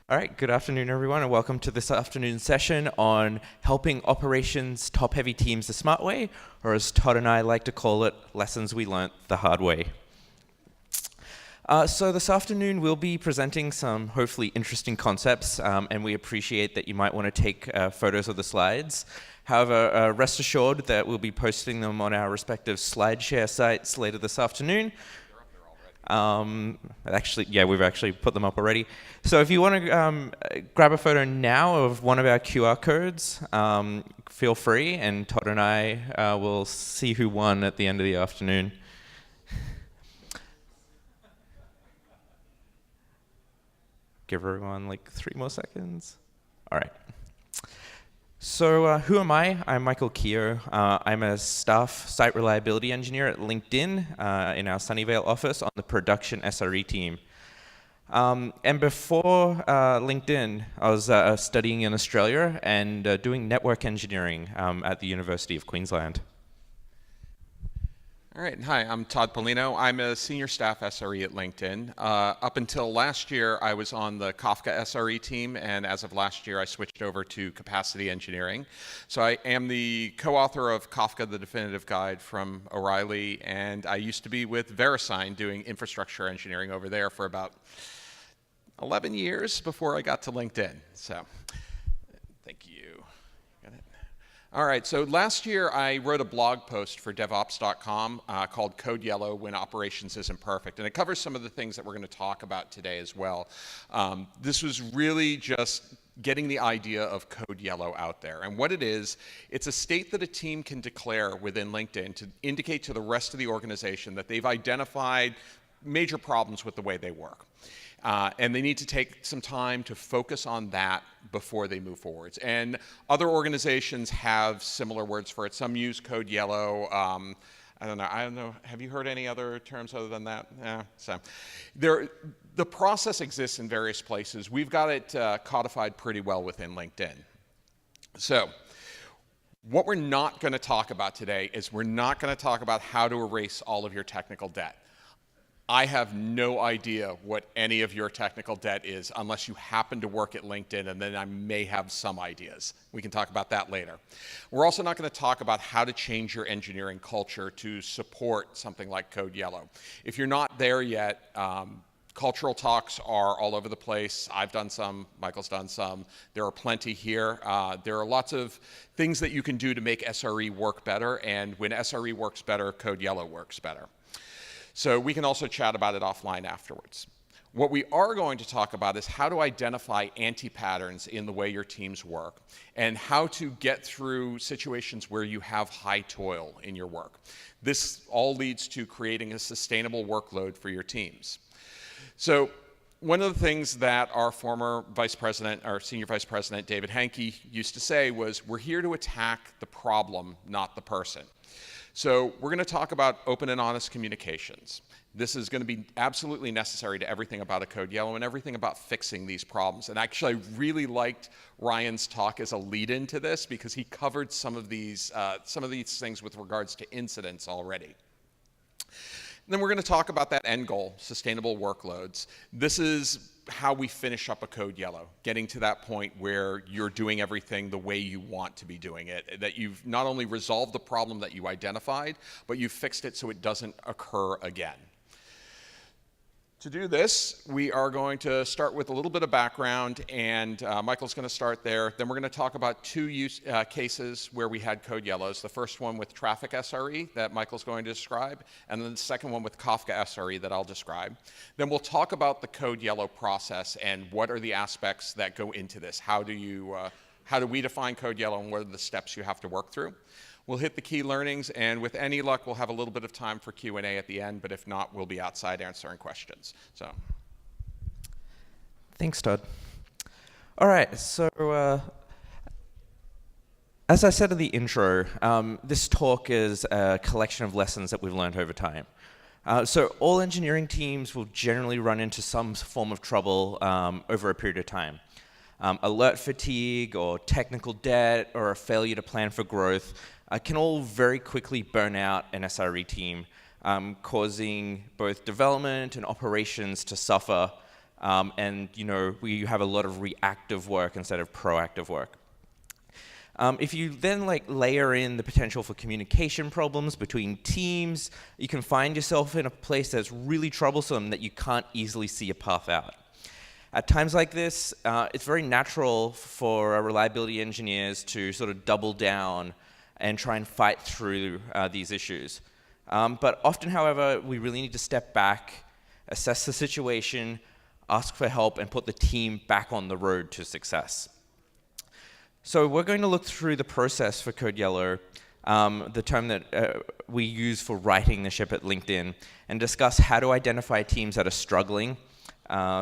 All right, good afternoon, everyone, and welcome to this afternoon's session on helping operations top-heavy teams the smart way, or as Todd and I like to call it, lessons we learnt the hard way. So this afternoon, we'll be presenting some hopefully interesting concepts, and we appreciate that you might want to take photos of the slides. However, rest assured that we'll be posting them on our respective SlideShare sites later this afternoon. Actually, yeah, we've actually put them up already. So if you want to grab a photo now of one of our QR codes, feel free, and Todd and I will see who won at the end of the afternoon. Give everyone like 3 more seconds. All right. So who am I? I'm Michael Keogh. I'm a staff site reliability engineer at LinkedIn in our Sunnyvale office on the production SRE team. And before LinkedIn, I was studying in Australia and doing network engineering at the University of Queensland. All right, hi, I'm Todd Polino. I'm a senior staff SRE at LinkedIn. Up until last year, I was on the Kafka SRE team, and as of last year, I switched over to capacity engineering. So I am the co-author of Kafka, the Definitive Guide from O'Reilly, and I used to be with VeriSign doing infrastructure engineering over there for about 11 years before I got to LinkedIn. So, thank you. All right, so last year I wrote a blog post for DevOps.com called Code Yellow When Operations Isn't Perfect, and it covers some of the things that we're going to talk about today as well. This was really just getting the idea of Code Yellow out there. And what it is, it's a state that a team can declare within LinkedIn to indicate to the rest of the organization that they've identified major problems with the way they work. And they need to take some time to focus on that before they move forwards. And other organizations have similar words for it. Some use Code Yellow. I don't know. Have you heard any other terms other than that? Yeah. So, the process exists in various places. We've got it codified pretty well within LinkedIn. So, what we're not going to talk about today is we're not going to talk about how to erase all of your technical debt. I have no idea what any of your technical debt is unless you happen to work at LinkedIn, and then I may have some ideas. We can talk about that later. We're also not going to talk about how to change your engineering culture to support something like Code Yellow. If you're not there yet, cultural talks are all over the place. I've done some, Michael's done some. There are plenty here. There are lots of things that you can do to make SRE work better, and when SRE works better, Code Yellow works better. So we can also chat about it offline afterwards. What we are going to talk about is how to identify anti-patterns in the way your teams work and how to get through situations where you have high toil in your work. This all leads to creating a sustainable workload for your teams. So one of the things that our former vice president, our senior vice president, David Hankey, used to say was, we're here to attack the problem, not the person. So we're going to talk about open and honest communications. This is going to be absolutely necessary to everything about a Code Yellow and everything about fixing these problems. And actually, I really liked Ryan's talk as a lead-in to this because he covered some of these things with regards to incidents already. And then we're going to talk about that end goal, sustainable workloads. This is how we finish up a Code Yellow, getting to that point where you're doing everything the way you want to be doing it, that you've not only resolved the problem that you identified, but you've fixed it so it doesn't occur again. To do this, we are going to start with a little bit of background, and Michael's going to start there. Then we're going to talk about two cases where we had Code Yellows. The first one with Traffic SRE that Michael's going to describe, and then the second one with Kafka SRE that I'll describe. Then we'll talk about the Code Yellow process and what are the aspects that go into this. How do we define Code Yellow, and what are the steps you have to work through? We'll hit the key learnings, and with any luck, we'll have a little bit of time for Q&A at the end, but if not, we'll be outside answering questions. So, Thanks, Todd. All right, so as I said in the intro, this talk is a collection of lessons that we've learned over time. So all engineering teams will generally run into some form of trouble over a period of time. Alert fatigue or technical debt or a failure to plan for growth can all very quickly burn out an SRE team, causing both development and operations to suffer and we have a lot of reactive work instead of proactive work. If you then layer in the potential for communication problems between teams, you can find yourself in a place that's really troublesome that you can't easily see a path out. At times like this, it's very natural for reliability engineers to sort of double down and try and fight through these issues. But often, however, we really need to step back, assess the situation, ask for help, and put the team back on the road to success. So we're going to look through the process for Code Yellow, the term that we use for writing the ship at LinkedIn, and discuss how to identify teams that are struggling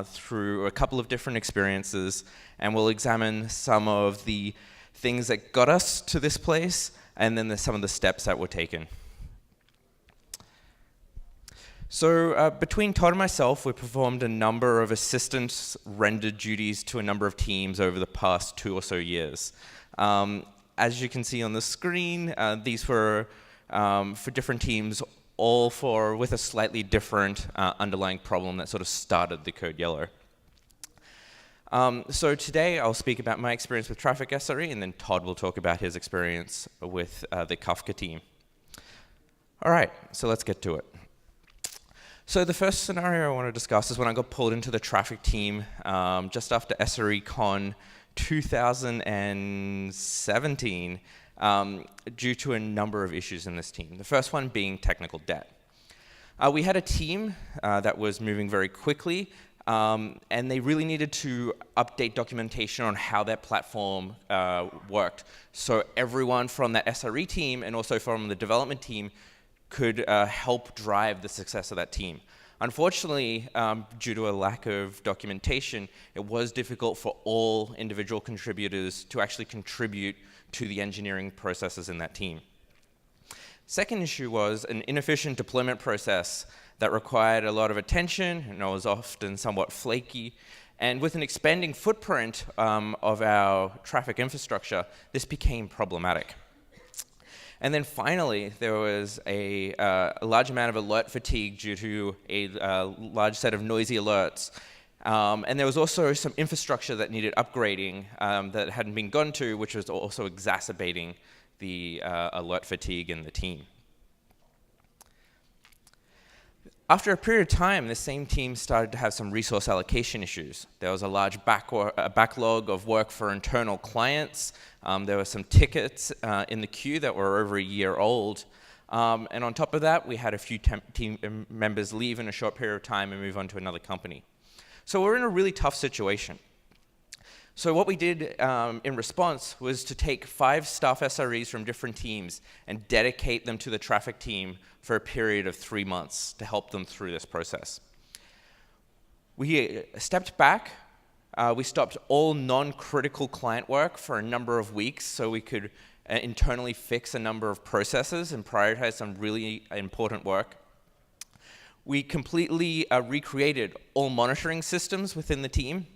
through a couple of different experiences, and we'll examine some of the things that got us to this place, and then some of the steps that were taken. So between Todd and myself, we performed a number of assistance rendered duties to a number of teams over the past 2 or so years. As you can see on the screen, these were for different teams, all with a slightly different underlying problem that sort of started the Code Yellow. So today I'll speak about my experience with Traffic SRE, and then Todd will talk about his experience with the Kafka team. All right, so let's get to it. So the first scenario I want to discuss is when I got pulled into the traffic team just after SREcon 2017 due to a number of issues in this team. The first one being technical debt. We had a team that was moving very quickly, and they really needed to update documentation on how their platform worked. So everyone from that SRE team and also from the development team could help drive the success of that team. Unfortunately, due to a lack of documentation, it was difficult for all individual contributors to actually contribute to the engineering processes in that team. Second issue was an inefficient deployment process that required a lot of attention and was often somewhat flaky. And with an expanding footprint of our traffic infrastructure, this became problematic. And then finally, there was a large amount of alert fatigue due to a large set of noisy alerts. And there was also some infrastructure that needed upgrading that hadn't been gone to, which was also exacerbating the alert fatigue in the team. After a period of time, the same team started to have some resource allocation issues. There was a large backlog of work for internal clients. There were some tickets in the queue that were over a year old. And on top of that, we had a few team members leave in a short period of time and move on to another company. So we're in a really tough situation. So what we did in response was to take 5 staff SREs from different teams and dedicate them to the traffic team for a period of 3 months to help them through this process. We stepped back. We stopped all non-critical client work for a number of weeks so we could internally fix a number of processes and prioritize some really important work. We completely recreated all monitoring systems within the team.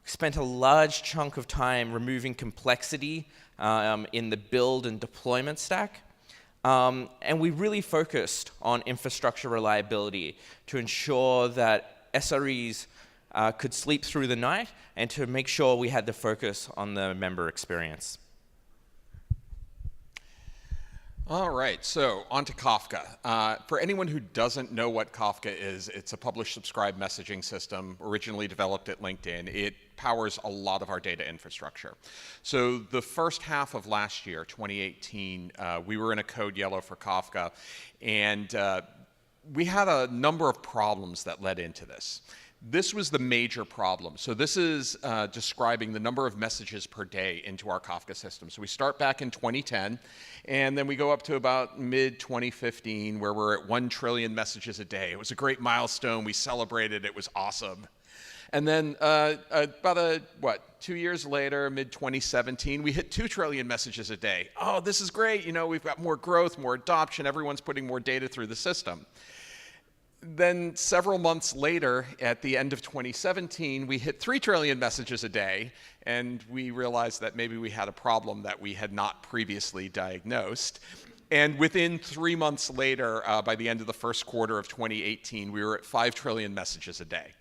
We spent a large chunk of time removing complexity in the build and deployment stack. And we really focused on infrastructure reliability to ensure that SREs could sleep through the night and to make sure we had the focus on the member experience. All right, so on to Kafka. For anyone who doesn't know what Kafka is, it's a publish-subscribe messaging system originally developed at LinkedIn. It powers a lot of our data infrastructure. So the first half of last year, 2018, we were in a Code Yellow for Kafka, and we had a number of problems that led into this. This was the major problem. So this is describing the number of messages per day into our Kafka system. So we start back in 2010, and then we go up to about mid-2015, where we're at 1 trillion messages a day. It was a great milestone. We celebrated. It was awesome. And then about 2 years later, mid-2017, we hit 2 trillion messages a day. Oh, this is great. You know, we've got more growth, more adoption. Everyone's putting more data through the system. Then several months later, at the end of 2017, we hit 3 trillion messages a day, and we realized that maybe we had a problem that we had not previously diagnosed. And within 3 months later, by the end of the first quarter of 2018, we were at 5 trillion messages a day.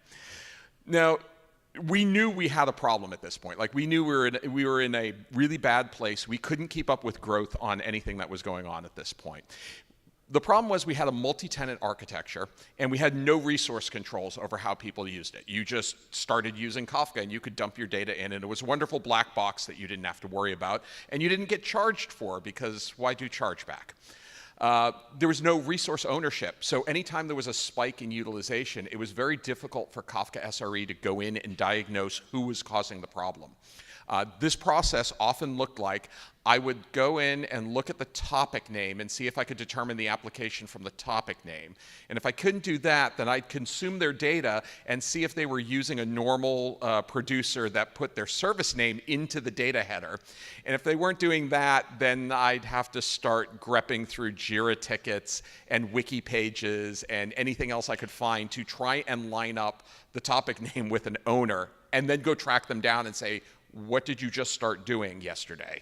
Now, we knew we had a problem at this point. Like, we knew we were in a really bad place. We couldn't keep up with growth on anything that was going on at this point. The problem was we had a multi-tenant architecture, and we had no resource controls over how people used it. You just started using Kafka, and you could dump your data in, and it was a wonderful black box that you didn't have to worry about, and you didn't get charged for, because why do chargeback? There was no resource ownership, so anytime there was a spike in utilization, it was very difficult for Kafka SRE to go in and diagnose who was causing the problem. This process often looked like I would go in and look at the topic name and see if I could determine the application from the topic name. And if I couldn't do that, then I'd consume their data and see if they were using a normal producer that put their service name into the data header. And if they weren't doing that, then I'd have to start grepping through Jira tickets and wiki pages and anything else I could find to try and line up the topic name with an owner, and then go track them down and say, what did you just start doing yesterday?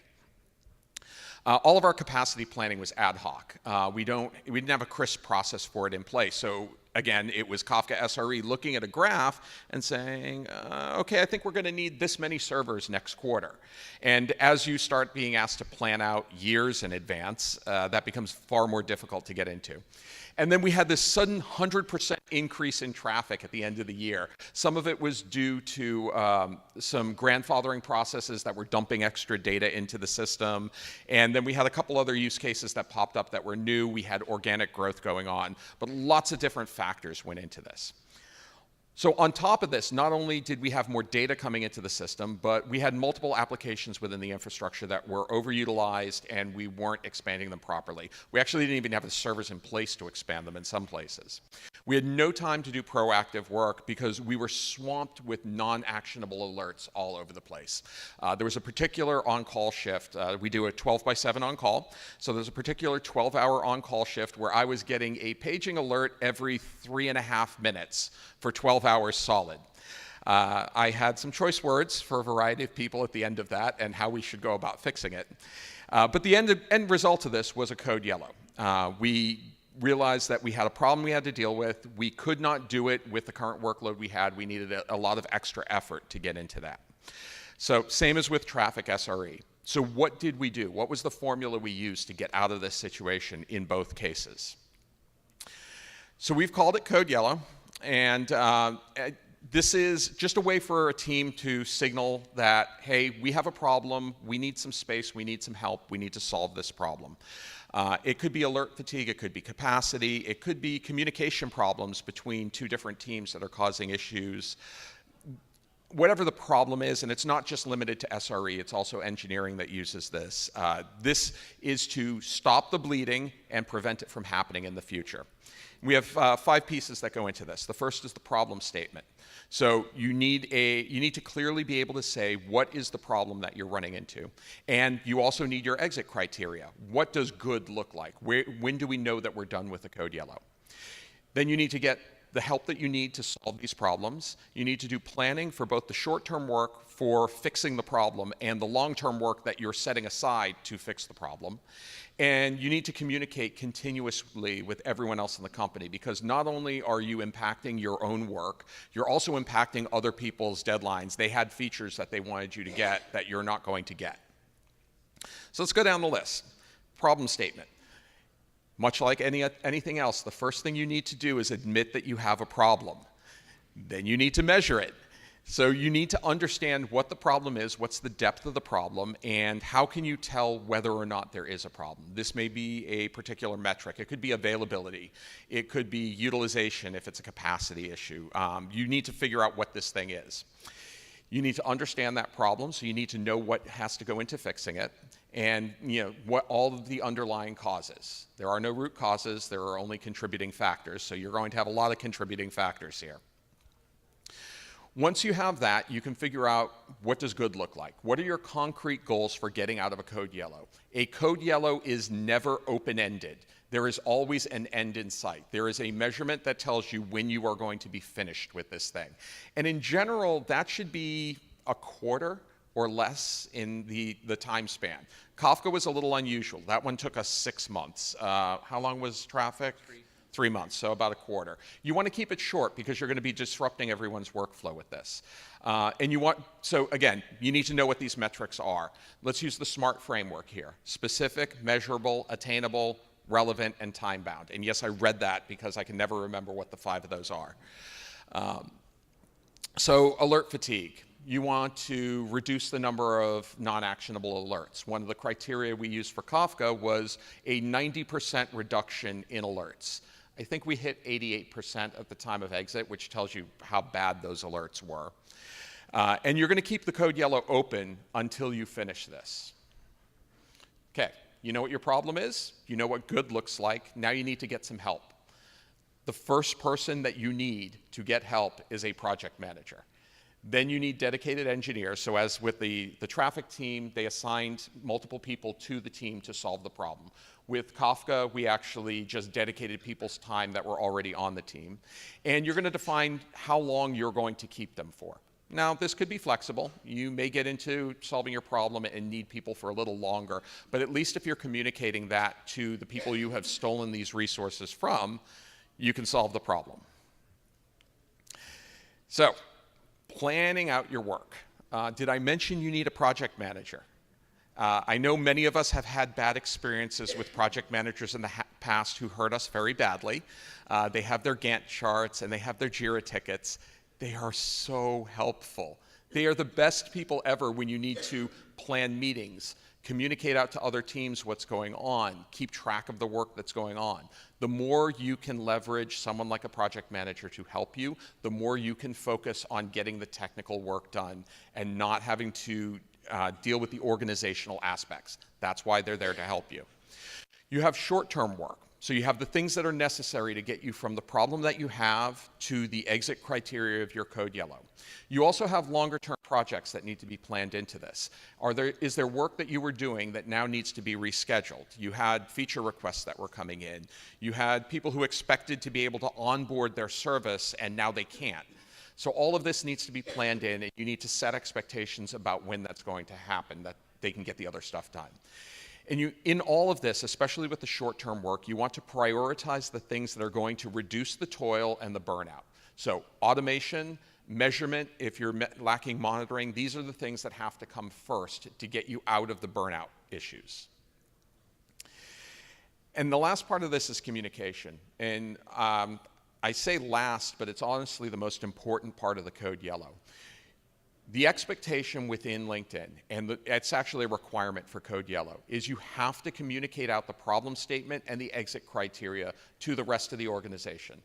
All of our capacity planning was ad hoc. We didn't have a crisp process for it in place. So again, it was Kafka SRE looking at a graph and saying, okay, I think we're going to need this many servers next quarter. And as you start being asked to plan out years in advance, that becomes far more difficult to get into. And then we had this sudden 100% increase in traffic at the end of the year. Some of it was due to some grandfathering processes that were dumping extra data into the system. And then we had a couple other use cases that popped up that were new. We had organic growth going on. But lots of different factors went into this. So on top of this, not only did we have more data coming into the system, but we had multiple applications within the infrastructure that were overutilized, and we weren't expanding them properly. We actually didn't even have the servers in place to expand them in some places. We had no time to do proactive work because we were swamped with non-actionable alerts all over the place. There was a particular on-call shift. We do a 12/7 on-call. So there's a particular 12-hour on-call shift where I was getting a paging alert every 3.5 minutes for 12 hours solid. I had some choice words for a variety of people at the end of that and how we should go about fixing it. But the end result of this was a code yellow. We realized that we had a problem we had to deal with. We could not do it with the current workload we had. We needed a lot of extra effort to get into that. So same as with traffic SRE. So what did we do? What was the formula we used to get out of this situation in both cases? So we've called it code yellow. And this is just a way for a team to signal that, hey, we have a problem, we need some space, we need some help, we need to solve this problem. It could be alert fatigue, it could be capacity, it could be communication problems between two different teams that are causing issues. Whatever the problem is, and it's not just limited to SRE, it's also engineering that uses this. This is to stop the bleeding and prevent it from happening in the future. We have 5 pieces that go into this. The first is the problem statement. So you need to clearly be able to say what is the problem that you're running into. And you also need your exit criteria. What does good look like? When do we know that we're done with the code yellow? Then you need to get the help that you need to solve these problems. You need to do planning for both the short-term work for fixing the problem and the long-term work that you're setting aside to fix the problem. And you need to communicate continuously with everyone else in the company, because not only are you impacting your own work, you're also impacting other people's deadlines. They had features that they wanted you to get that you're not going to get. So let's go down the list. Problem statement. Much like anything else, the first thing you need to do is admit that you have a problem. Then you need to measure it. So you need to understand what the problem is, what's the depth of the problem, and how can you tell whether or not there is a problem. This may be a particular metric. It could be availability. It could be utilization if it's a capacity issue. You need to figure out what this thing is. You need to understand that problem, so you need to know what has to go into fixing it, and what all of the underlying causes. There are no root causes, there are only contributing factors, so you're going to have a lot of contributing factors here. Once you have that, you can figure out what does good look like. What are your concrete goals for getting out of a code yellow? A code yellow is never open-ended. There is always an end in sight. There is a measurement that tells you when you are going to be finished with this thing. And in general, that should be a quarter or less in the time span. Kafka was a little unusual. That one took us 6 months. How long was traffic? 3 months, so about a quarter. You want to keep it short because you're going to be disrupting everyone's workflow with this. So again, you need to know what these metrics are. Let's use the SMART framework here. Specific, measurable, attainable, relevant, and time-bound. And yes, I read that because I can never remember what the 5 of those are. So alert fatigue. You want to reduce the number of non-actionable alerts. One of the criteria we used for Kafka was a 90% reduction in alerts. I think we hit 88% at the time of exit, which tells you how bad those alerts were. And you're going to keep the code yellow open until you finish this. Okay, you know what your problem is? You know what good looks like. Now you need to get some help. The first person that you need to get help is a project manager. Then you need dedicated engineers. So as with the traffic team, they assigned multiple people to the team to solve the problem. With Kafka, we actually just dedicated people's time that were already on the team. And you're going to define how long you're going to keep them for. Now, this could be flexible. You may get into solving your problem and need people for a little longer. But at least if you're communicating that to the people you have stolen these resources from, you can solve the problem. So, planning out your work. Did I mention you need a project manager? I know many of us have had bad experiences with project managers in the past who hurt us very badly. They have their Gantt charts and they have their Jira tickets. They are so helpful. They are the best people ever when you need to plan meetings, communicate out to other teams what's going on, keep track of the work that's going on. The more you can leverage someone like a project manager to help you, the more you can focus on getting the technical work done and not having to deal with the organizational aspects. That's why they're there to help you. You have short-term work. So you have the things that are necessary to get you from the problem that you have to the exit criteria of your code yellow. You also have longer-term projects that need to be planned into this. Is there work that you were doing that now needs to be rescheduled? You had feature requests that were coming in. You had people who expected to be able to onboard their service and now they can't. So all of this needs to be planned in, and you need to set expectations about when that's going to happen, that they can get the other stuff done. And in all of this, especially with the short-term work, you want to prioritize the things that are going to reduce the toil and the burnout. So automation, measurement, if you're lacking monitoring, these are the things that have to come first to get you out of the burnout issues. And the last part of this is communication. And I say last, but it's honestly the most important part of the code yellow. The expectation within LinkedIn, and it's actually a requirement for Code Yellow, is you have to communicate out the problem statement and the exit criteria to the rest of the organization.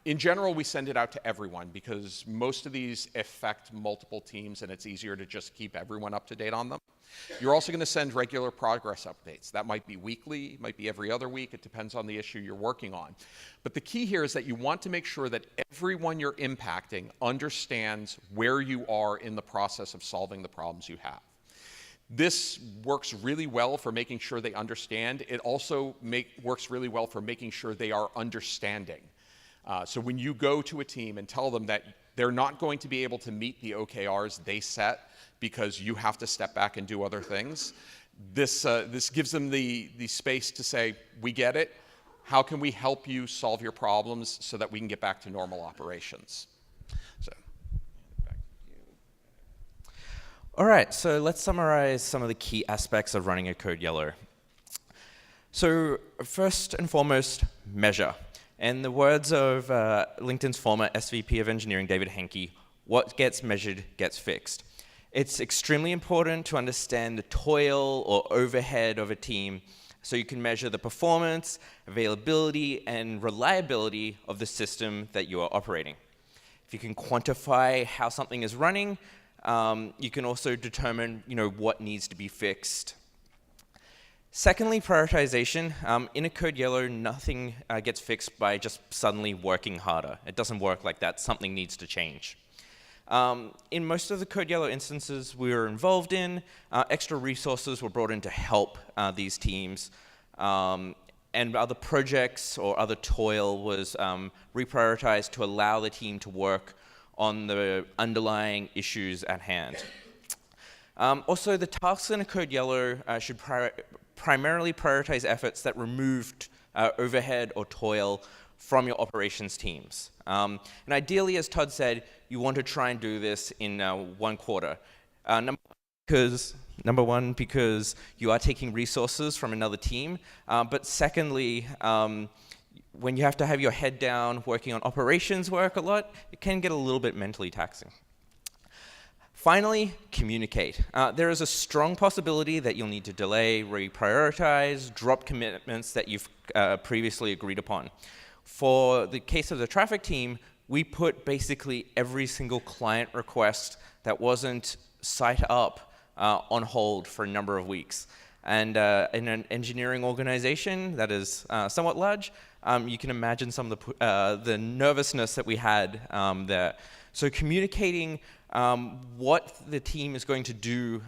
In general, we send it out to everyone because most of these affect multiple teams and it's easier to just keep everyone up to date on them. You're also going to send regular progress updates. That might be weekly, might be every other week. It depends on the issue you're working on. But the key here is that you want to make sure that everyone you're impacting understands where you are in the process of solving the problems you have. This works really well for making sure they understand. It also works really well for making sure they are understanding. So when you go to a team and tell them that they're not going to be able to meet the OKRs they set because you have to step back and do other things, this gives them the space to say, we get it. How can we help you solve your problems so that we can get back to normal operations? So, back to you. All right, so let's summarize some of the key aspects of running a code yellow. So first and foremost, measure. In the words of LinkedIn's former SVP of Engineering, David Henke, what gets measured gets fixed. It's extremely important to understand the toil or overhead of a team so you can measure the performance, availability, and reliability of the system that you are operating. If you can quantify how something is running, you can also determine what needs to be fixed. Secondly, prioritization. In a code yellow, nothing gets fixed by just suddenly working harder. It doesn't work like that. Something needs to change. In most of the code yellow instances we were involved in, extra resources were brought in to help these teams. And other projects or other toil was reprioritized to allow the team to work on the underlying issues at hand. Also, the tasks in a code yellow should primarily prioritize efforts that removed overhead or toil from your operations teams. And ideally, as Todd said, you want to try and do this in 1 quarter. Number one, because you are taking resources from another team. But secondly, when you have to have your head down working on operations work a lot, it can get a little bit mentally taxing. Finally, communicate. There is a strong possibility that you'll need to delay, reprioritize, drop commitments that you've previously agreed upon. For the case of the traffic team, we put basically every single client request that wasn't site up on hold for a number of weeks. And in an engineering organization that is somewhat large, you can imagine some of the nervousness that we had there. So communicating what the team is going to do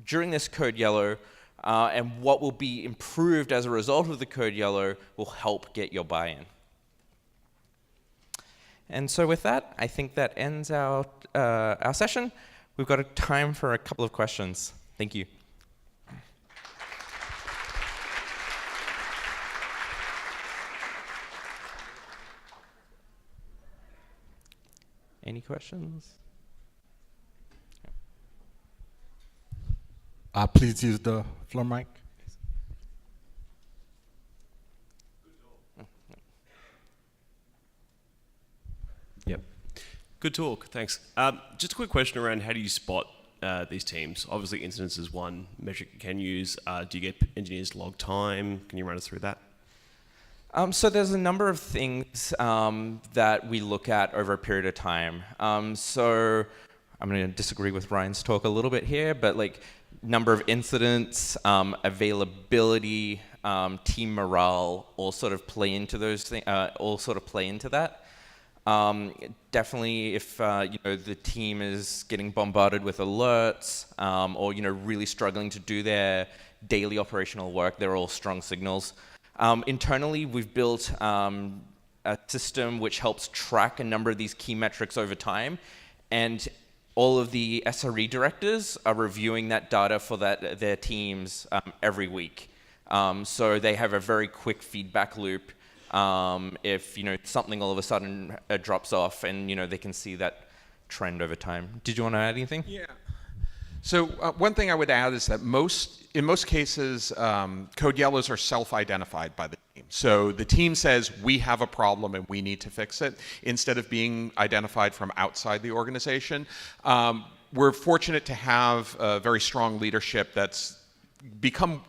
during this code yellow and what will be improved as a result of the code yellow will help get your buy-in. And so with that, I think that ends our session. We've got time for a couple of questions. Thank you. Any questions? Please use the floor mic. Yep. Good talk, thanks. Just a quick question around how do you spot these teams? Obviously, incidents is one metric you can use. Do you get engineers log time? Can you run us through that? So there's a number of things that we look at over a period of time. So I'm going to disagree with Ryan's talk a little bit here, but like number of incidents, availability, team morale, all sort of play into those things. All sort of play into that. Definitely, if the team is getting bombarded with alerts or really struggling to do their daily operational work, they're all strong signals. Internally, we've built a system which helps track a number of these key metrics over time, and all of the SRE directors are reviewing that data for their teams every week. So they have a very quick feedback loop if something all of a sudden drops off, and they can see that trend over time. Did you want to add anything? Yeah. So one thing I would add is that in most cases, code yellows are self-identified by the team. So the team says, we have a problem and we need to fix it, instead of being identified from outside the organization. We're fortunate to have a very strong leadership that's become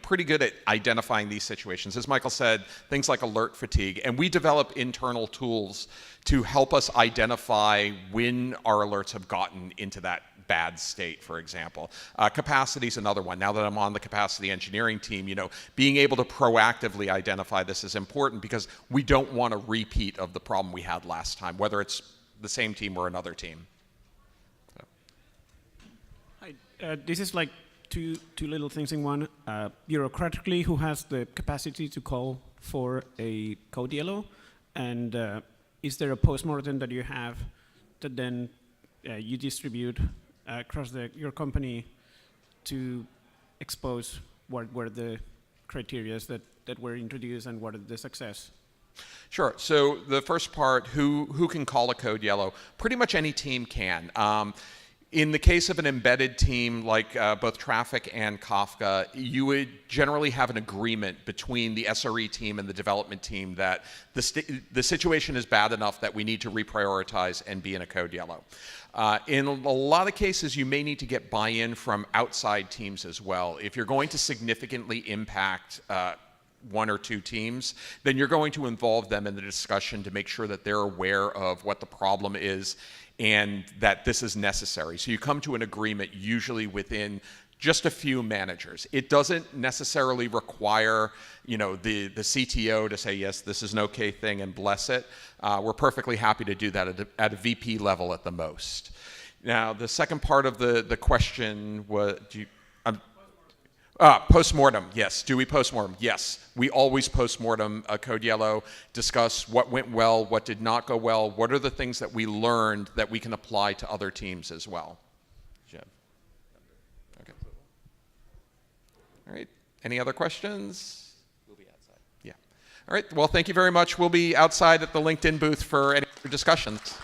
pretty good at identifying these situations. As Michael said, things like alert fatigue, and we develop internal tools to help us identify when our alerts have gotten into that bad state, for example. Capacity is another one. Now that I'm on the capacity engineering team, being able to proactively identify this is important, because we don't want a repeat of the problem we had last time, whether it's the same team or another team. So. Hi, this is like two little things in one. Bureaucratically, who has the capacity to call for a code yellow? And is there a postmortem that you have that then you distribute across your company to expose what were the criteria that were introduced and what is the success? Sure. So the first part, who can call a code yellow? Pretty much any team can. In the case of an embedded team like both Traffic and Kafka, you would generally have an agreement between the SRE team and the development team that the situation is bad enough that we need to reprioritize and be in a code yellow. In a lot of cases, you may need to get buy-in from outside teams as well. If you're going to significantly impact one or two teams, then you're going to involve them in the discussion to make sure that they're aware of what the problem is and that this is necessary. So you come to an agreement usually within just a few managers. It doesn't necessarily require the CTO to say, yes, this is an okay thing and bless it. We're perfectly happy to do that at a VP level at the most. Now, the second part of the question was, postmortem, yes. Do we postmortem? Yes. We always postmortem a code yellow, discuss what went well, what did not go well, what are the things that we learned that we can apply to other teams as well. Jeb. Okay. All right. Any other questions? All right, well, thank you very much. We'll be outside at the LinkedIn booth for any discussions.